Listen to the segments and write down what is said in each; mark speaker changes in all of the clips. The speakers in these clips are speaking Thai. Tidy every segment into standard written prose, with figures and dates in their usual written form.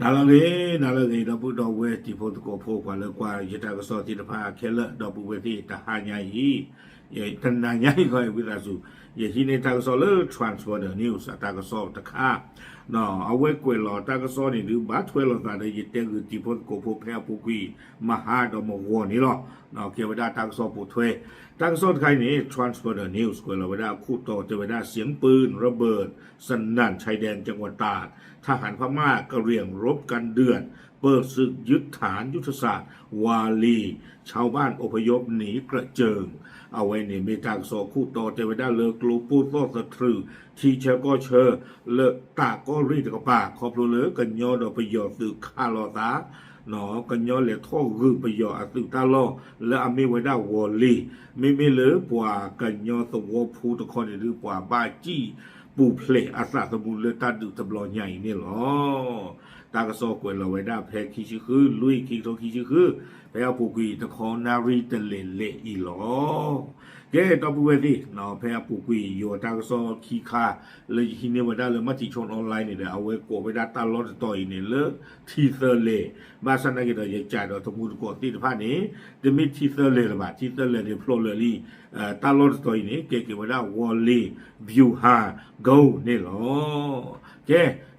Speaker 1: นาละเลยดอกบุดอกเวทีโพตโกโพกว่าเลยกว่าจะตากสอที่ตะพาเคลดอกบุเวทีตะหาใหญ่ยัยทันนาใหญ่ก็วิราสุยัยที่ในตากสอเลย transfer the news ตากสอตะคาเนาะเอาไว้กวยหล่อตากสอนี่หรือบัดถวยหล่อตาได้ยิเตงคือที่โพตโกโพแพ้ปุกุยมหาดอกมวนี่หรอเนาะเกี่ยวกับตากสอปุถวยตากสอใครนี่ transfer the news กวยหล่อเวลาคู่ต่อเจอเวลาเสียงปืนระเบิดสนั่นชายแดนจังหวัดตากทหารพม่ากระเรียงรบกันเดือดเปิดศึกยึดฐานยุทธศาสตร์วาลีชาวบ้านอพยพหนีกระเจิงเอาไว้ในเมตากสอคู่ต่อเจวดาเลิกลูปูโตสตรึที่เชก็เชอเลกตาก็รีดกระปาขอบเลือกันยอดประโยชน์สึกคาลอตาหนอกันยอเหลือท่อรือประโยชน์สึกตาลอและอเมไว้ได้วอลีไม่เหลือกว่ากันยอสวอพูตะคอนหรือกว่าบ้าจี้ปูเพลอาสาสมุนเลตาดูตบลอใหญ่เนี่ยหรอตากระสอกวยเราไว้ได้แพ้ขี้ชื่อคือลุยขี้โตขี้ชื่อคือแพ้ปูกีตะคอนารีตะเลอีหรอแกตบเวทีเนาะแพ้ปูกีอยู่ตากระสอขี้คาเลยที่เนี่ยไว้ได้เลยมาติชนออนไลน์เนี่ยเอาไว้กดไว้ได้ตลอดต่อยเนี่ยเลิกทีเซอร์เลยบาสันนักกีฬาใหญ่ใจเราทั้งหมดกดติดผ้านี้จะมีทีเซอร์เลยหรือเปล่าทีเซอร์เลยเนี่ยโปรเลยลี่ตลอดต่อยเนี่ยเกี่ยวกับว่าวอลลี่วิวฮาโกเนี่ยหรอแก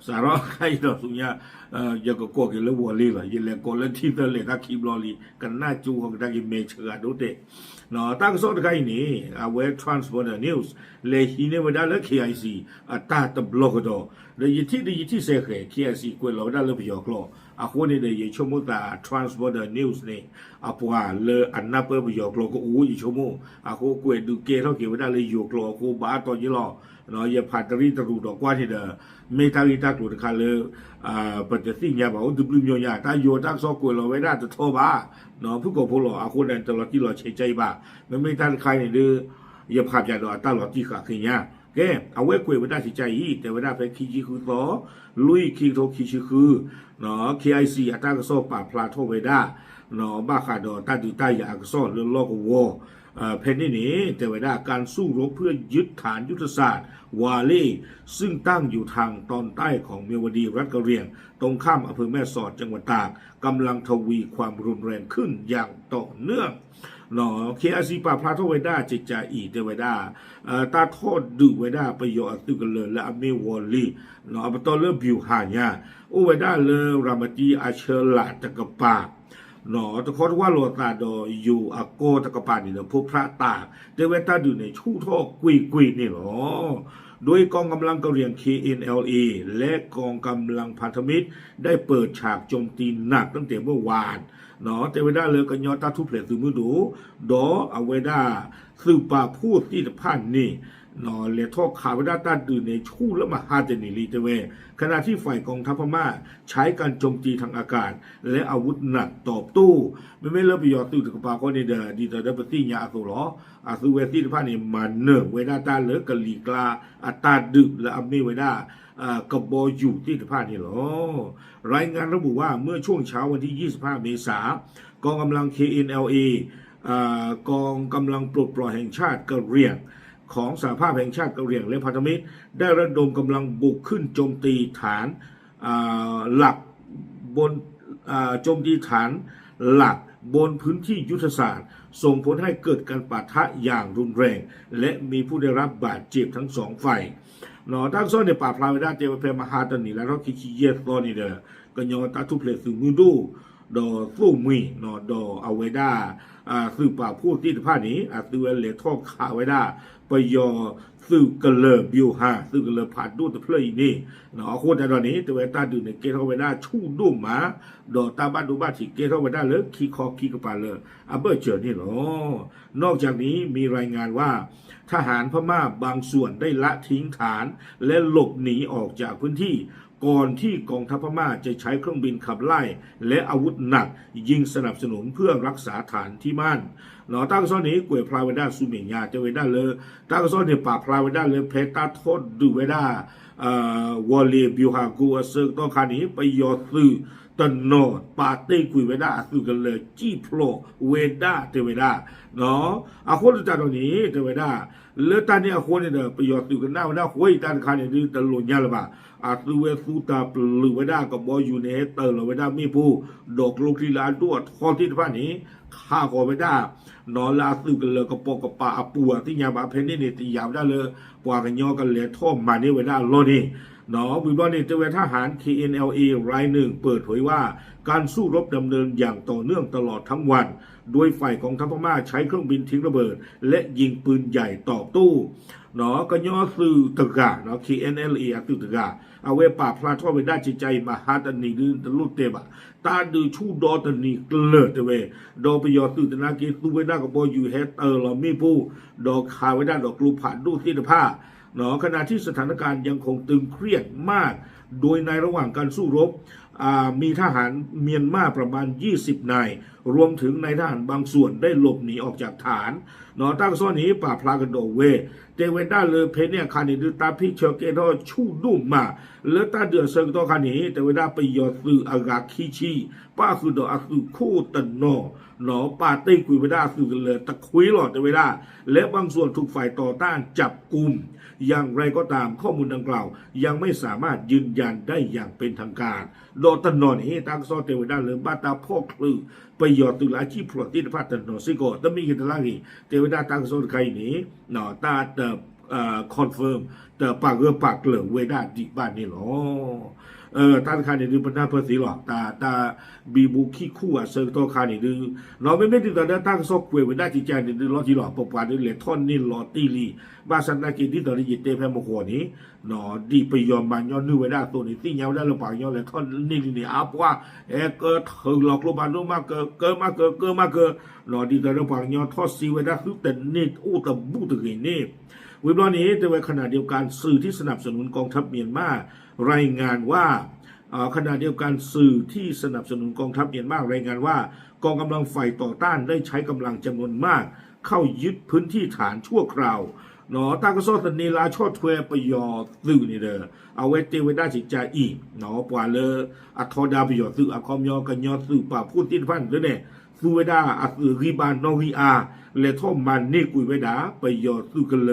Speaker 1: สาระใครเราสุญญายังก็กลัวกันแล้ววอลลี่ล่ะยังเล่นกอลเล่นทีเซอร์เลยถ้าคีบลอลี่กันหน้าจูของตากิเมเชอร์ดูเตะเนาะตากสอดใครนี่เอาไว้ transfer the news เลยที่เนี่ยว่าได้แล้ว KIC ตาตบล็อกดอเลยยี่ที่เสกเลย KIC กวยเราได้แล้วพยอกลอคนนี้เลยชั่วโมงตา transfer the news เนี่ยปัวเลยอันนับเปิดพยอกลอก็อีชั่วโมงคนกวยดูเกเท่าเกี่ยวได้เลยอยู่กลอคนบ้าตอนยี่หล่อเนาะอย่าผ่านตรีตรูดอกกว่าที่เด้อเมตาลิตากรูดคาเลยปัจจัยสิ่งยาบอกดุบลิมยาถ้าโยตักซอกวยเราไว้ได้จะโทษบ้าเนาะผู้ก่อผู้หล่อคนนั้นตลอดที่เราเฉยใจบ้าไม่ทันใครเนี่ยดื้ออย่าผ่านใจเราตลอดที่ขาขึ้นยาแกเอาไว้กวยไว้ได้เฉยใจอีแต่ไว้ได้ไปขี้ชี้คือต่อลุยขี้โทขี้ชี้คือเนาะ KIC อัตราก็ซอป่าพลาโทไว้ได้เนาะบ้าขาดอตาดูใต้ยาก็ซอเรื่องลอกวัวเพนนี่แต่เวลาการสู้รบเพื่อยึดฐานยุทธศาสตร์วาลีซึ่งตั้งอยู่ทางตอนใต้ของเมียวดีรัฐกะเหรี่ยงตรงข้ามอำเภอแม่สอดจังหวัดตากกำลังทวีความรุนแรงขึ้นอย่างต่อเนื่องเนาะเคอาซีปาพลาโทไวด้าจิจาอีเดไวด้าตาโทษดูไวด้าประโยชน์ตุกันเลยและอเมวอลลีเนาะอัปตอเลบิวหาญาโอไวด้าเลรามตีอาเชลาตะกปาเนาะตะคอว่าโลตาดออยู่อโกตะกปานี่เนาะพวกพระตาเดเวต้าดูในชู่ท่อกุยนี่หรอโดยกองกำลังกะเหรี่ยง KNLA และกองกำลังพันธมิตรได้เปิดฉากโจมตีหนักตั้งแต่เมื่อวานเนาะแต่เวลาเลยกันยอตาทุเพลตือมือดูดอเอาไว้ได้สืบป่าพูดที่ผ่านนี่เนาะเลยทอกข่าวด้าต้านดื่นในชู่และมหาเจนิลีเตเวขณะที่ฝ่ายกองทัพพม่าใช้การโจมตีทางอากาศและอาวุธหนักตอบโต้ไม่เลิกประโยชน์ตื่นกับปาก็ในเดอดีแต่ได้ปฏิญญาสุรอสุเวทีผ่านนี่มันเนอเวลาต้านเลิกกะลีกลาอัตาดึกและอเมไว้ได้กับบออยู่ที่ผ่านนี่หรอรายงานระบุว่าเมื่อช่วงเช้าวันที่25 เมษายนกองกำลัง KNLA กองกำลังปลดปล่อยแห่งชาติกะเหรี่ยงของสหภาพแห่งชาติกะเหรี่ยงและพันธมิตรได้ระดมกำลังบุกขึ้นโจมตีฐานหลักบนโจมตีฐานหลักบนพื้นที่ยุทธศาสตร์ส่งผลให้เกิดการปะทะอย่างรุนแรงและมีผู้ได้รับบาดเจ็บทั้งสองฝ่ายเนาะทั้งซ้อนในป่าพลาวิดาเจวเพมหาตันนี่แล้วก็คิเยสตอนนี่เด้อก็ยอตาทุเพลซึมือดูดอสู้มีเนาะดอเอาไว้ได้สื่อป่าพูดที่ผ่านนี้สื่อเลทอกขาไว้ได้ไปยอสื่อกระเลบิวฮาสื่อกระเลผ่านดูตะเพลยนี่เนาะโคตรตอนนี้ตัวเวต้าดูในเกทเอาไว้ได้ชู่ดุ่มมาดอตาบ้านดูบ้านที่เกทเอาไว้ได้เลยขี้คอขี้กระปาเลยเบอร์เจอนี่เนาะนอกจากนี้มีรายงานว่าทหารพม่าบางส่วนได้ละทิ้งฐานและหลบหนีออกจากพื้นที่ก่อนที่กองทัพพม่าจะใช้เครื่องบินขับไล่และอาวุธหนักยิงสนับสนุนเพื่อรักษาฐานที่มั่น နော်တာကစောနေကွယ်ဖလာဝဒစုမညာတဝဒလေတာကစောနေပါဖလာဝဒလေဖေတာထောဒူဝဒဝလီဘီဟာကူအစတော့ခါနေပယောသူတနောပါတိကွေဝဒအစုကလေကြည့်ဖလို့ဝဒတဝဒနော်အခုတတော်နေတဝဒလေတန်နေအခုနေပယောသူကနာဝဒဝိတန်ခါနေဒီတလို့ညာလပါอาตุเวสุตาปลุเวดาก็บ่อยู่ในเตอร์เวดามีผู้ดอกลูกที่ลาตัวทอที่ท่านนี้ข้าก็เวดานอลาสึกันเลยก็ปอกปาปัวที่ยาบาเพนนี่นี่ตียาวได้เลยปว่ากันยอกันเลยท่อมานี่เวดาโลนี่เนาะวิบวันี่เจเวทหาร KNLA รายหนึ่งเปิดเผยว่าการสู้รบดำเนินอย่างต่อเนื่องตลอดทั้งวันโดยฝ่ายของทัพพม่าใช้เครื่องบินทิ้งระเบิดและยิงปืนใหญ่ตอบโต้เนาะก็ย่อสื่อตะกะเนาะ KNLA ตื่นตะกะเอาไว้ปราบพลาดท่อไปได้จิตใจมหาตนีดื้อตะลุเตบะตาดื้อชูดอตนีเกลือเตเวดอไปยอตื่นตะนาเกตูไว้ได้ก็บ่อยู่เฮเตอร์เรามีผู้ดอกคาไว้ได้ดอกกลูผ่านดูสิทภาเนาะขณะที่สถานการณ์ยังคงตึงเครียดมากโดยในระหว่างการสู้รบมีทหารเมียนมาประมาณ20นายรวมถึงนายทหารบางส่วนได้หลบหนีออกจากฐานเนาะตั้งซ้อนนี้ป่าพลากระโดเวเตเวนด้าเลยเพเนี่ยคานิดตาพิเชเกโดชูดุมาเลตาเดือเซงโตคานิเตเวนด้าไปยอสืออากาคิชีป้าคือดออาสือคู่ตันนอเนาะป่าเต้กุยเวด้าสือกันเลยตะคุยหลอดเตเวนด้าและบางส่วนถูกฝ่ายต่อต้านจับกุมอย่างไรก็ตามข้อมูลดังกล่าวยังไม่สามารถยืนยันได้อย่างเป็นทางการโดยตนนนี้ตั้งซ้อนเตเวนด้าเลยบ้าตาพ่อคลือไปยอตุลาชีพลติดพัฒนนสิโกตมีกันลากีเทวดาตั้งโซนใครนี้เนาะตาคอนเฟิร์มแต่ปากปากเหลือเวดาดิบ้านนี่หรอตั้งคานี่ดูปัญหาภาษีหรอตาบีบุขี้คู่เซิร์ฟตัวคานี่ดูเราไม่ถึงตอนนั้นตั้งซอกเวดาจิตใจนี่ดูล้อที่หรอปปานนี่เลยท่อนนี่ล้อตีลีบาสันนากิที่ตอนนี้ยิเตแพมโคนี้เนาะดีไปยอมมันย้อนนึกเวดาตัวนี้ที่ยาวได้เราปากย้อนเลยท่อนนี่อาบว่าเกิดถึงหลอกลวงบ้านนู้นมากเกิดเนาะดีแต่เราปากย้อนทอดซีเวดาคือแต่นี่อู้แต่บู้ตะกี้นี่วิบวันี้แต่ในขณะเดียวกันสื่อที่สนับสนุนกองทัพเมียนมารายงานว่าขณะเดียวกันสื่อที่สนับสนุนกองทัพเมียนมารายงานว่ากองกำลังฝ่ายต่อต้านได้ใช้กำลังจำนวนมากเข้ายึดพื้นที่ฐานชั่วคราวเนาะตากระโซตนีลาชอดทเวปยอสื่อนี่เด้อเอาไว้เตวได้จิตใจอีเนาะปว่าเลอัทอดาปยอสื่ออคอมยอกันยอสื่อป่าพูดติดพันด้วยเนี่ยสุเวดาอัสื่อริบานนอวีอาเลท่อมันนี่กุยเวดาปยอสื่อกันเล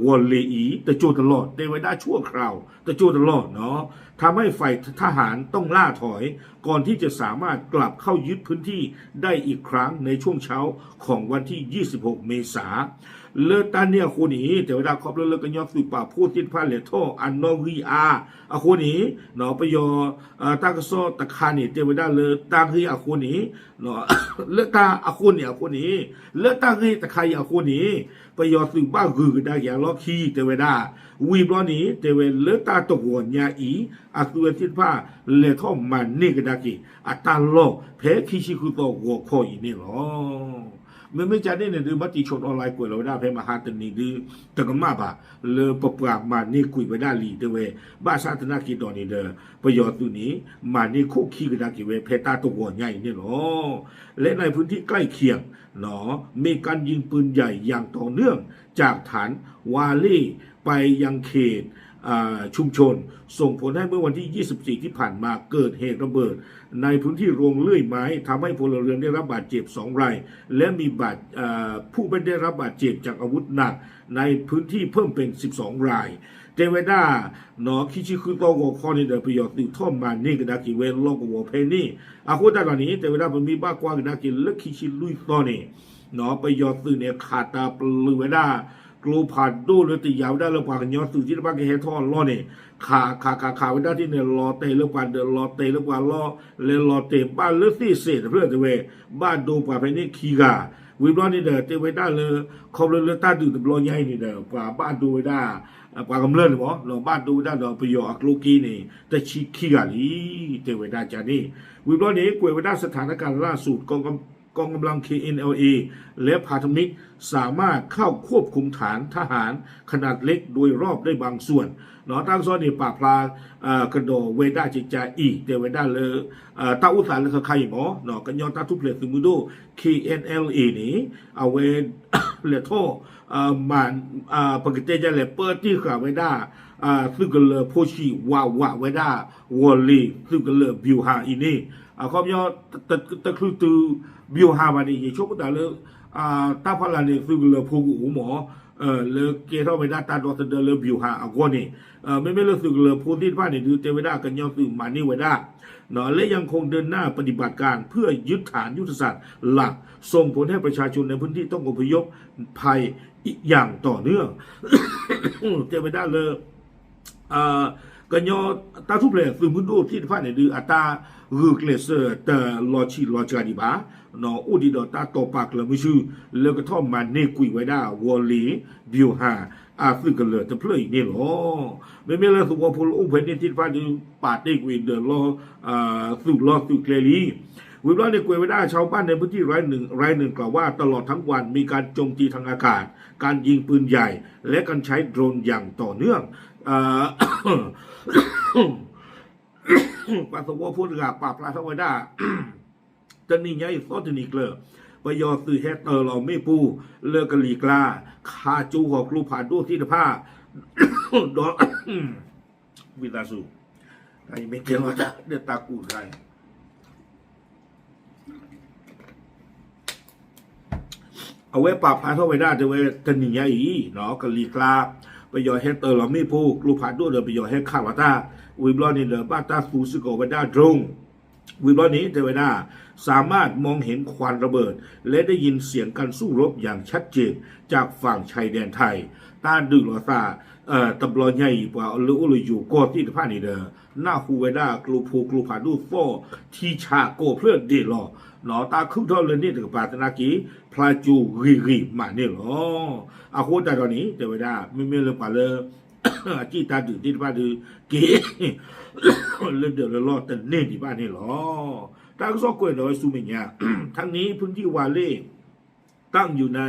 Speaker 1: วอลเลอีแต่โจตลอดเตวได้ชั่วคราวแต่โจตลอดเนาะทำให้ฝ่ายทหารต้องล่าถอยก่อนที่จะสามารถกลับเข้ายึดพื้นที่ได้อีกครั้งในช่วงเช้าของวันที่26เมษายนเลตาเนี่ยคนนี้แต่เวลาครอบเลิกกันยอสืบป่าพูดทิ้นผ้าเลโทอันนอวีอาคนนี้เนาะไปยอตากโซตะคานี่เทวดาเลตาฮีคนนี้เนาะเลตาคนนี้เลตาฮีตะคายคนนี้ไปยอสืบบ้าคือได้อย่างล็อกขี้เทวดาวีบล้อนี้เทวเลตาตกหัวยาอีสุเทิ้นผ้าเลโทมันนี่ก็ได้กี่ตาโลเพคิชิคุโตหัวคออีนี่หรอไม่จะได้เนี่ยดูบัติชนออนไลน์กุยเราได้เพมาหาตันนี่ดูแต่ก็มาบ่าเลปปราบมานี่กุยไปได้ลีเดเวบ้าซาตนากีตอนนี้เด้อประโยชน์ตัวนี้มานี่คู่ขี้กันได้กี่เวเพตาตัวหัวใหญ่เนี่ยหรอและในพื้นที่ใกล้เคียงเนาะมีการยิงปืนใหญ่อย่างต่อเนื่องจากฐานวาลีไปยังเขตชุมชนส่งผลให้เมื่อวันที่24ที่ผ่านมาเกิดเหตุระเบิดในพื้นที่โรงเลื่อยไม้ทำให้พลเรือนได้รับบาดเจ็บ2 รายและมีผู้ไม่ได้รับบาดเจ็บจากอาวุธหนักในพื้นที่เพิ่มเป็น12 รายเทวดาเนาะคิชิคุโตโกคอนี่เดประโยชน์ติดท่อมานี่ก็ได้กิเวลโลกวัวเพนี่คนด้านนี้เทวดามันมีบ้ากว่าก็ได้กิเล็กคิชิลุยตอนนี้เนาะประโยชน์ตื่นเนี่ยขาดตาปลือเวดากลูผ่านดูเลยติยาวได้แล้วกว่ากันยอดสื่อที่บ้านแกเฮทอนล้อเนี่ยขาไว้ได้ที่เนี่ยรอเตะแล้วกว่าเดินรอเตะแล้วกว่าล้อเลยรอเตะบ้านเลือดที่เศษเพื่อจะเวบ้านดูกว่าไปนี่ขี้กาวิบล้อนี่เด้อเตะไว้ได้เลยคอมเลยตาดูแต่ล้อใหญ่นี่เด้อกว่าบ้านดูไว้ได้กว่ากำเนิดหรือเปล่าเราบ้านดูได้เราประโยชน์อักลูกีนี่แต่ขี้กาลีเตะไว้ได้จานี่วิบล้อนี้กวยไว้ได้สถานการณ์ล่าสุดก กองกำลัง KNLA และพันธมิตรสามารถเข้าควบคุมฐานทหารขนาดเล็กโดยรอบได้บางส่วนเนาะตั้งซ้อนในป่าพลากระโดเวด้าจิจาอีเตเวด้าเลยตาอุสานเลยใครหมอเนาะกันยอนตาทุเพลสมุโด KNLA นี่เอาเวเลโทมันปกติจะเลยเปิดที่ขาเวด้าซึ่งก็เลยโพชีวาเวด้าวอลลีซึ่งก็เลยบิวฮาอีนี่เขาย่อตะครุตูบิวฮามานี่ยิ่งชกแต่เลยตาพลานี่ซึ่งก็เลยพูกูหมอเลยเกท่าเวด้าตาดอสเดอร์เลยบิวฮาอ่ะก็นี่ไม่เลยซึ่งเลยพูดที่บ้านนี่ดูเตเวด้ากันย่อซึ่งมานี่เวด้าเนาะและยังคงเดินหน้าปฏิบัติการเพื่อยึดฐานยุทธศาสตร์หลักส่งผลให้ประชาชนในพื้นที่ต้องอพยพภัยอย่างต่อเนื่องเตเวด้าเลยกันยอตาทุเพลซึ่งมุนโดที่ผ่านในดืออัตรารูกเลเซอร์แต่ลอจาดีบาเนาะอุดิดอตาตปากเลยไม่ชื่อแล้วก็ท่อมันเนกุยไว้ได้วอลลีบิวฮาซึ่งกันเลยจะเพลย์นี่หรอไม่เลยสุวรรณภูมิอุปนิที่ผ่านในปาร์ตี้กุยเดอรอสุเคลีวิบลาในกุยไว้ได้ชาวบ้านในพื้นที่รายหนึ่งกล่าวว่าตลอดทั้งวันมีการโจมตีทางอากาศการยิงปืนใหญ่และการใช้โดรนอย่างต่อเนื่องปัสสาวะพูดกับปราบปลาทวดาจะนี่ไงซอตนิกเลยไปยอซื้อแฮตเตอร์เราไม่ปูเลือกกะลีกลาคาจูหอกลูผ่านด้วยที่ผ้าดอวิตาสูไอ้ไม่เกี่ยวกับเดือดตากูใครเอาไว้ปราบปลาทวดาจะไว้จะนี่ไงเนาะกะลีกลาไปยอแฮตเตอร์เราไม่ปูลูผ่านด้วยเดี๋ยวไปยอแฮตข้าวตาวิบลอนี่เดอบ้าตาฟูซึโกเวด้าตรงวิบลอนี้เทเวด้าสามารถมองเห็นควันระเบิดและได้ยินเสียงการสู้รบอย่างชัดเจนจากฝั่งชายแดนไทยต้านดึงลอซาตบลอใหญ่กว่าหรืออยู่ก็ที่ผ่านนี่เดอหน้าฮูเวด้ากลูผาดูโฟที่ชาโกเพื่อเดลอหนอตาคึกทอเลยนี่ถึงปาตนากีพลาจูรีมาเนี่ยหรออาโคตาตอนนี้เทเวด้าไม่เลยป่าเลยจีตาดื้อที่บ้านดื้อเก๋เรื่องเดือดร้อนแต่เน่ที่บ้านนี่หรอทางซอกกวยน้อยซูเมียทั้งนี้พื้นที่วาเล่ตั้งอยู่ใน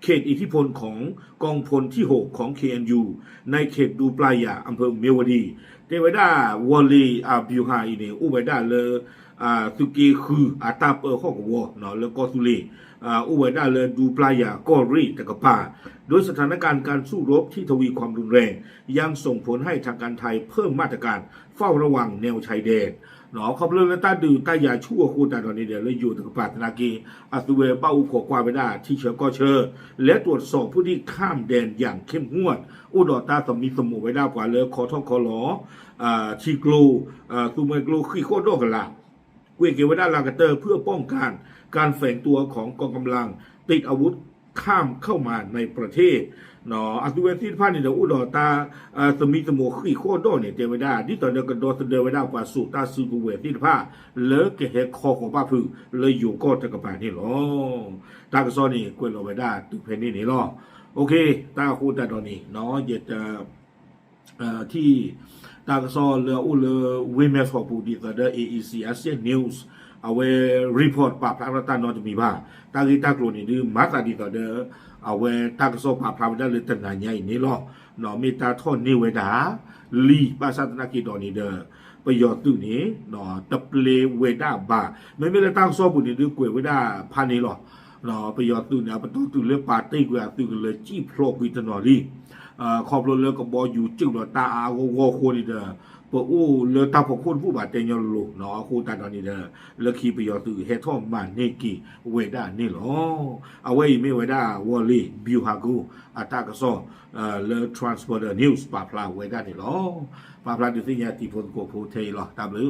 Speaker 1: เขตอิทธิพลของกองพลที่6ของ KNU ในเขตดูปลายาอำเภอเมียวดีเทวดาวอลลีบิวฮาอีเนอุเวดาเลสุกีคือตาเปอร์ข้อกวเนาะแล้วก็สุลีอุเวดาเลดูปลายากอรีตะกป่าโดยสถานการณ์การสู้รบที่ทวีความรุนแรงยังส่งผลให้ทางการไทยเพิ่มมาตรการเฝ้าระวังแนวชายแดนเนาะเขาเรื่องตาดื้อตายาชั่วคูตาตอนนี้เดี๋ยวเลยอยู่ตะกป่าตนากีอัตุเวป้าอุขอกวาเวดาที่เชื้อก็เชื่อและตรวจสอบผู้ที่ข้ามแดนอย่างเข้มงวดอุดรตาสมีสมุไว้ได้กว่าเลยขอท่องขอหลอทีกลูซูเมกลูขี้โคตรโดกันละเวเกวดาลากาเตอร์เพื่อป้องกันการแฝงตัวของกองกำลังติดอาวุธข้ามเข้ามาในประเทศเนาะอัตุเวซีพานี่เดอุดรตาสมีสมุขี้โคตรโดเนี่ยเทวดาดิตอนเดกันโดสเดวดากว่าสุตาสุกุเวซีพาเลิกเกเฮคอของป้าพึ่งเลยอยู่ก็ตะกะปานี่หรอตากซอนี่กวนเราไว้ได้ตุเพนี่นี่หรอโอเคตาคูตาตอนนี้เนาะเย็ดที่ตากซอเรืออุเลเวเมสของปูดีตเดอ AEC ASEAN News เอาไว้รีพอร์ตปราบพระรัตนจะมีบ้าตากีตากลุ่นนี่ดื้อมาตาดีต่อเดอเอาไว้ตากซอปราบพระได้เลยตันนายใหญ่นี่หรอเนาะมีตาท่อนนิเวดาลีภาษาตนากีดอนี่เดอประโยชน์ตัวนี้เนาะตะเปลเวดาบาไม่ได้ตั้งซอบุญนี่ดื้อกวยเวดาพานี่หรอเนาะประโยชน์ตัวเนี่ยประตูตัวเลือกปาร์ตี้กวยตัวเลยจี้โปรวิตนอลีขอบเรือกับบออยู่จึงหลอตาอาวอโคนี่เด้อปะอู้เรือตาพอคนผู้บาดเจ็บยอลูเนาะโคตาตอนนี้เด้อเรือขี่ไปยอตือเฮทอมมาเนกิเวด้านี่หรอเอาไว้ไม่เวด้าวอลลี่บิวฮากูอาตากะซอเรือทรานสพอร์เตอร์นิวส์ปาพลาเวด้านี่หรอปาพลาดูสิยาติพลโกโพเทหรอตามหรือ